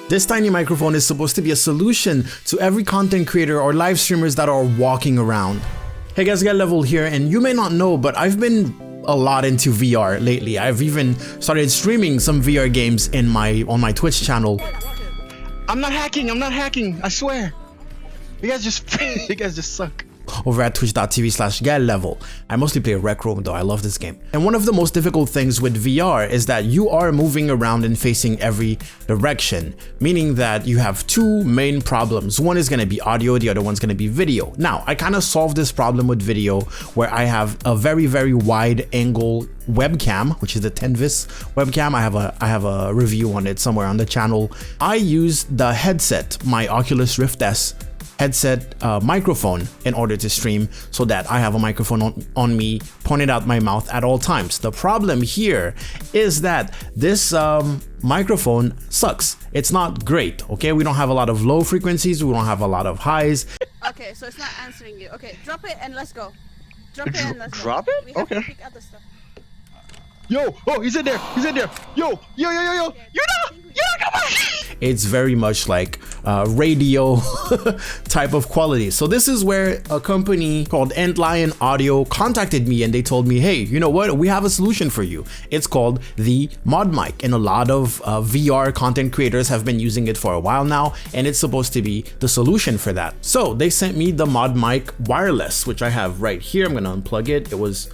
This tiny microphone is supposed to be a solution to every content creator or live streamers that are walking around. Hey guys, Get Level here, and you may not know, but I've been a lot into VR lately. I've even started streaming some VR games on my Twitch channel. I'm not hacking, I swear. You guys just suck. Over at twitch.tv/getlevel. I mostly play Rec Room though, I love this game. And one of the most difficult things with VR is that you are moving around and facing every direction, meaning that you have two main problems. One is going to be audio, the other one's going to be video. Now, I kind of solved this problem with video where I have a very, very wide angle webcam, which is the Tenvis webcam. I have a review on it somewhere on the channel. I use the headset, my Oculus Rift S headset microphone in order to stream, so that I have a microphone on me pointed out my mouth at all times. The problem here is that this microphone sucks. It's not great, okay? We don't have a lot of low frequencies, we don't have a lot of highs. Okay, so it's not answering you. Okay, drop it and let's go. Drop it and let's go. Drop it? We have Okay. to pick other stuff. Yo, oh, he's in there. Yo, you're not, come on. It's very much like radio type of quality. So this is where a company called Antlion Audio contacted me and they told me, hey, you know what? We have a solution for you. It's called the ModMic, and a lot of VR content creators have been using it for a while now, and it's supposed to be the solution for that. So they sent me the ModMic wireless, which I have right here. I'm gonna unplug it. It was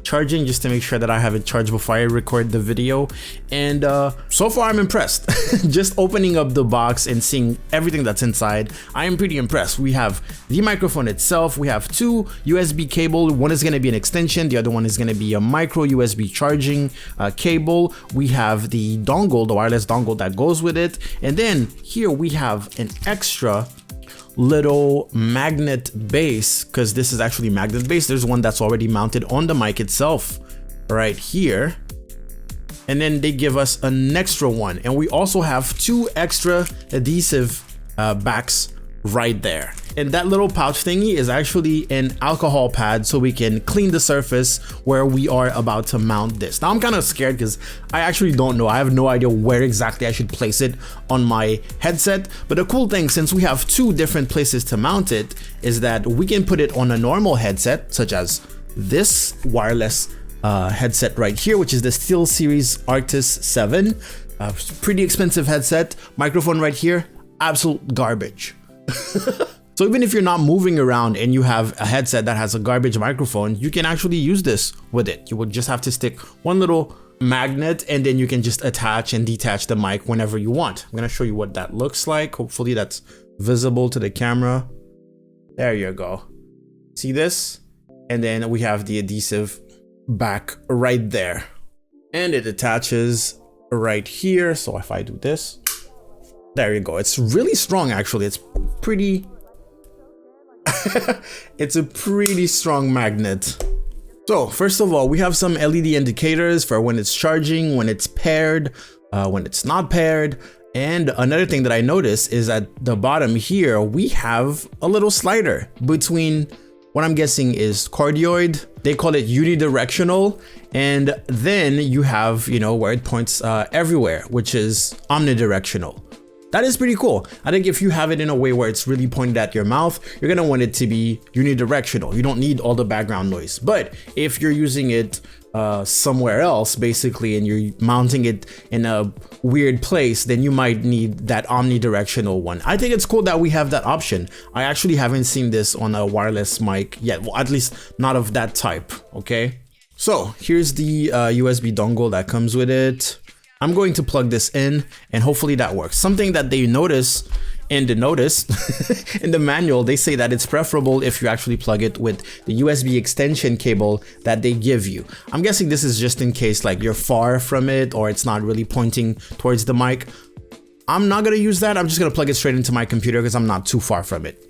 charging just to make sure that I have it charged before I record the video, and so far I'm impressed. Just opening up the box and seeing everything that's inside, I am pretty impressed. We have the microphone itself, we have two USB cable, one is going to be an extension, the other one is going to be a micro USB charging cable. We have the dongle, the wireless dongle that goes with it, and then here we have an extra little magnet base, because this is actually magnet base. There's one that's already mounted on the mic itself right here, and then they give us an extra one, and we also have two extra adhesive backs right there. And that little pouch thingy is actually an alcohol pad, so we can clean the surface where we are about to mount this. Now I'm kind of scared because I actually don't know. I have no idea where exactly I should place it on my headset. But the cool thing, since we have two different places to mount it, is that we can put it on a normal headset, such as this wireless headset right here, which is the SteelSeries Arctis 7. Pretty expensive headset. Microphone right here, absolute garbage. So even if you're not moving around and you have a headset that has a garbage microphone, you can actually use this with it. You would just have to stick one little magnet and then you can just attach and detach the mic whenever you want. I'm gonna show you what that looks like. Hopefully that's visible to the camera. There you go. See this? And then we have the adhesive back right there. And it attaches right here. So if I do this, there you go. It's really strong actually. It's pretty it's a pretty strong magnet. So first of all, we have some LED indicators for when it's charging, when it's paired, when it's not paired. And another thing that I noticed is at the bottom here, we have a little slider between what I'm guessing is cardioid. They call it unidirectional. And then you have, you know, where it points everywhere, which is omnidirectional. That is pretty cool. I think if you have it in a way where it's really pointed at your mouth, you're gonna want it to be unidirectional. You don't need all the background noise. But if you're using it somewhere else, basically, and you're mounting it in a weird place, then you might need that omnidirectional one. I think it's cool that we have that option. I actually haven't seen this on a wireless mic yet. Well, at least not of that type, okay? So here's the USB dongle that comes with it. I'm going to plug this in and hopefully that works. Something that they notice in the notice, in the manual, they say that it's preferable if you actually plug it with the USB extension cable that they give you. I'm guessing this is just in case like you're far from it or it's not really pointing towards the mic. I'm not gonna use that. I'm just gonna plug it straight into my computer because I'm not too far from it.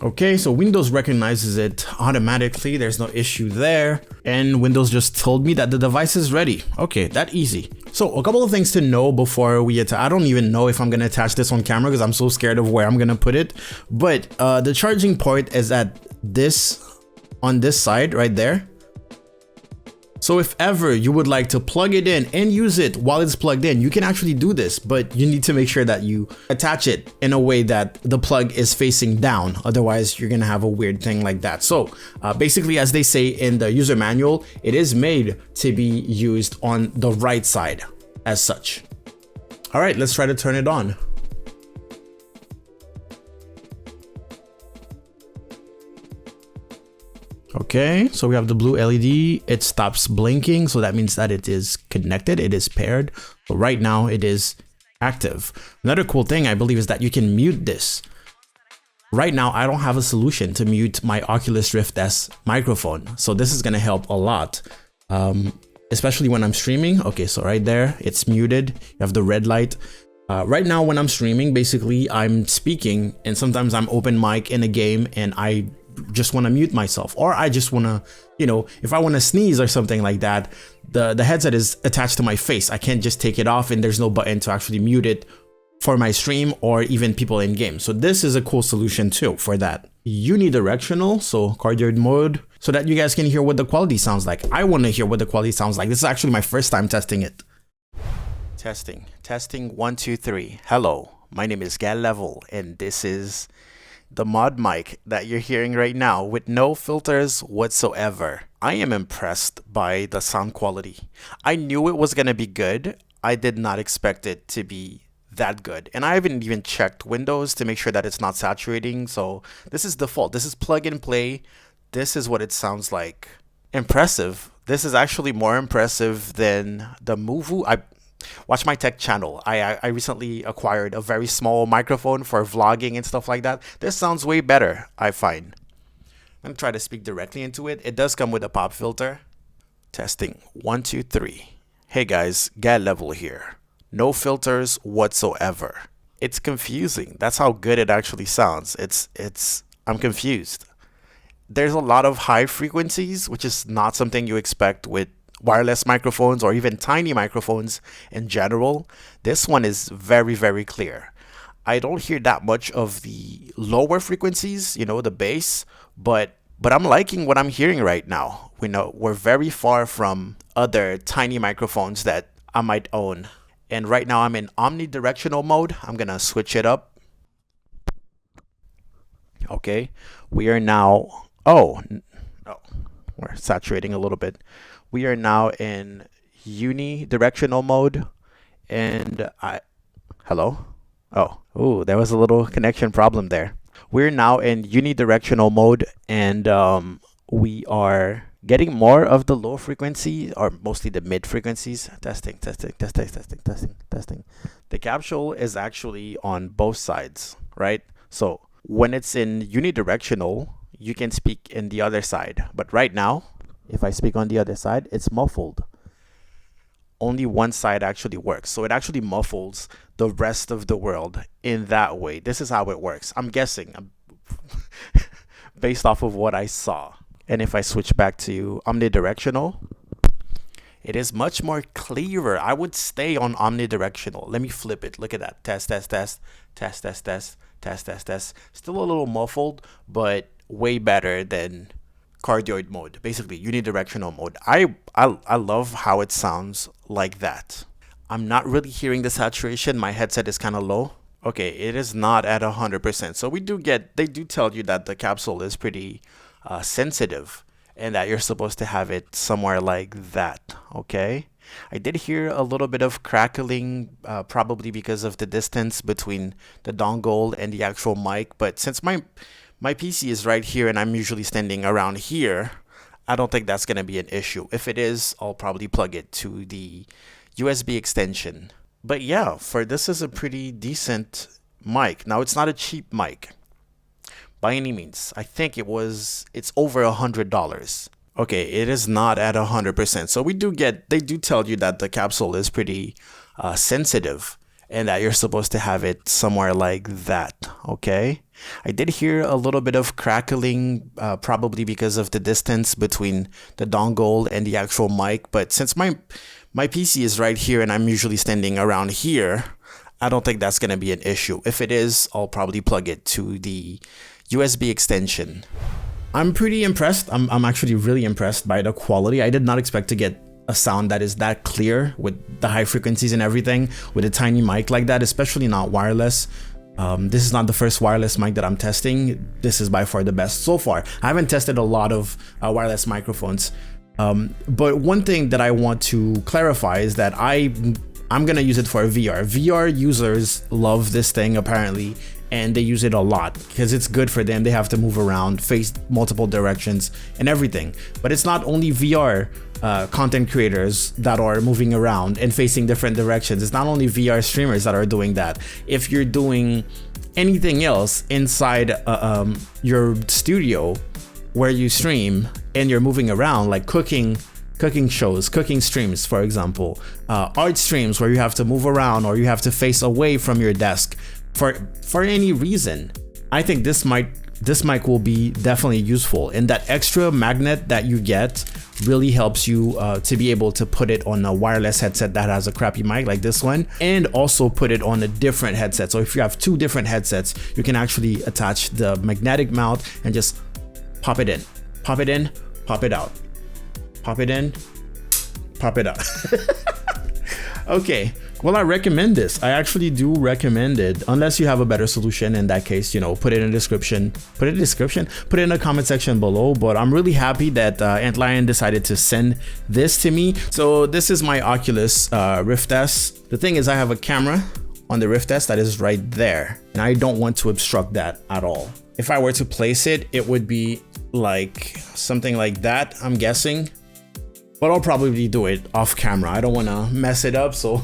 Okay, so Windows recognizes it automatically. There's no issue there. And Windows just told me that the device is ready. Okay, that easy. So a couple of things to know before we attach. I don't even know if I'm gonna attach this on camera because I'm so scared of where I'm gonna put it. But the charging port is at this, on this side right there. So if ever you would like to plug it in and use it while it's plugged in, you can actually do this, but you need to make sure that you attach it in a way that the plug is facing down. Otherwise, you're gonna have a weird thing like that. So basically, as they say in the user manual, it is made to be used on the right side as such. All right, let's try to turn it on. Okay, so we have the blue LED. It stops blinking, so that means that it is connected, it is paired. So right now it is active. Another cool thing I believe is that you can mute this. Right now I don't have a solution to mute my Oculus Rift S microphone, so this is gonna help a lot, especially when I'm streaming. Okay, so right there, it's muted. You have the red light. Right now when I'm streaming, basically I'm speaking and sometimes I'm open mic in a game and I just want to mute myself, or I just want to, you know, if I want to sneeze or something like that, the headset is attached to my face. I can't just take it off and there's no button to actually mute it for my stream or even people in game. So this is a cool solution too for that. Unidirectional, so cardioid mode, so that you guys can hear what the quality sounds like. I want to hear what the quality sounds like. This is actually my first time testing it. Testing 1 2 3. Hello, my name is Gal Level and this is the ModMic that you're hearing right now with no filters whatsoever. I am impressed by the sound quality. I knew it was gonna be good. I did not expect it to be that good. And I haven't even checked Windows to make sure that it's not saturating. So this is default. This is plug and play. This is what it sounds like. Impressive. This is actually more impressive than the Movu. Watch my tech channel. I recently acquired a very small microphone for vlogging and stuff like that. This sounds way better, I find. I'm gonna try to speak directly into it. It does come with a pop filter. Testing 1 2 3. Hey guys, Gal Level here. No filters whatsoever. It's confusing. That's how good it actually sounds. I'm confused. There's a lot of high frequencies, which is not something you expect with wireless microphones or even tiny microphones in general. This one is very, very clear. I don't hear that much of the lower frequencies, you know, the bass, but I'm liking what I'm hearing right now. We know we're very far from other tiny microphones that I might own. And right now I'm in omnidirectional mode. I'm gonna switch it up. Okay, we are now, we're saturating a little bit. We are now in unidirectional mode, and hello? Oh, there was a little connection problem there. We're now in unidirectional mode, and we are getting more of the low frequency, or mostly the mid frequencies. Testing. The capsule is actually on both sides, right? So when it's in unidirectional, you can speak in the other side, but right now, if I speak on the other side, it's muffled. Only one side actually works. So it actually muffles the rest of the world in that way. This is how it works. I'm guessing based off of what I saw. And if I switch back to omnidirectional, it is much more clearer. I would stay on omnidirectional. Let me flip it. Look at that. Test. Still a little muffled, but way better than cardioid mode, basically unidirectional mode. I love how it sounds like that. I'm not really hearing the saturation. My headset is kind of low. Okay, it is not at 100%. So they do tell you that the capsule is pretty sensitive and that you're supposed to have it somewhere like that. Okay, I did hear a little bit of crackling, probably because of the distance between the dongle and the actual mic, but since my PC is right here and I'm usually standing around here, I don't think that's going to be an issue. If it is, I'll probably plug it to the USB extension. But yeah, this is a pretty decent mic. Now, it's not a cheap mic by any means. I think it's over $100. Okay, it is not at 100%. So they do tell you that the capsule is pretty sensitive and that you're supposed to have it somewhere like that. Okay, I did hear a little bit of crackling, probably because of the distance between the dongle and the actual mic, but since my PC is right here and I'm usually standing around here, I don't think that's going to be an issue. If it is, I'll probably plug it to the USB extension. I'm pretty impressed. I'm actually really impressed by the quality. I did not expect to get a sound that is that clear with the high frequencies and everything with a tiny mic like that, especially not wireless. This is not the first wireless mic that I'm testing. This is by far the best so far. I haven't tested a lot of wireless microphones, but one thing that I want to clarify is that I'm gonna use it for VR. VR users love this thing apparently, and they use it a lot because it's good for them. They have to move around, face multiple directions and everything. But it's not only VR content creators that are moving around and facing different directions. It's not only VR streamers that are doing that. If you're doing anything else inside your studio where you stream and you're moving around, like cooking shows, cooking streams, for example, art streams where you have to move around or you have to face away from your desk for any reason, I think this mic will be definitely useful. And that extra magnet that you get really helps you to be able to put it on a wireless headset that has a crappy mic like this one, and also put it on a different headset. So if you have two different headsets, you can actually attach the magnetic mount and just pop it in, pop it in, pop it out, pop it in, pop it out. Okay, well, I recommend this. I actually do recommend it, unless you have a better solution. In that case, you know, put it in the description, put it in the comment section below. But I'm really happy that Antlion decided to send this to me. So this is my Oculus Rift S. The thing is, I have a camera on the Rift S that is right there, and I don't want to obstruct that at all. If I were to place it, it would be like something like that, I'm guessing. But I'll probably do it off camera. I don't want to mess it up, so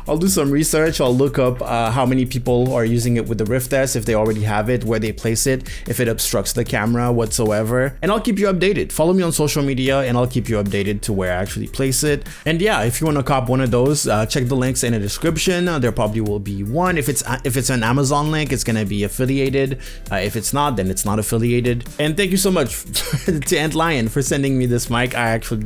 I'll do some research. I'll look up how many people are using it with the Rift S, if they already have it, where they place it, if it obstructs the camera whatsoever. And I'll keep you updated. Follow me on social media and I'll keep you updated to where I actually place it. And yeah, if you want to cop one of those, check the links in the description. There probably will be one. If it's an Amazon link, it's gonna be affiliated. If it's not, then it's not affiliated. And thank you so much to Antlion for sending me this mic. I actually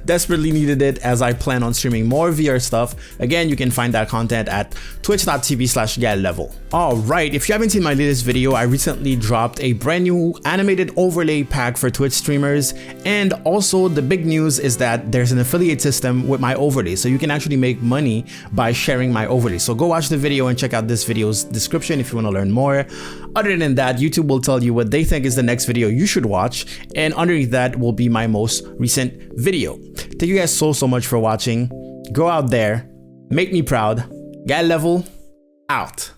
desperately needed it, as I plan on streaming more VR stuff. Again, you can find that content at twitch.tv/GaelLevel. Alright, if you haven't seen my latest video, I recently dropped a brand new animated overlay pack for Twitch streamers, and also the big news is that there's an affiliate system with my overlays, so you can actually make money by sharing my overlays. So go watch the video and check out this video's description if you want to learn more. Other than that, YouTube will tell you what they think is the next video you should watch, and underneath that will be my most recent video. Thank you guys so much for watching. Go out there, make me proud. GaelLevel out.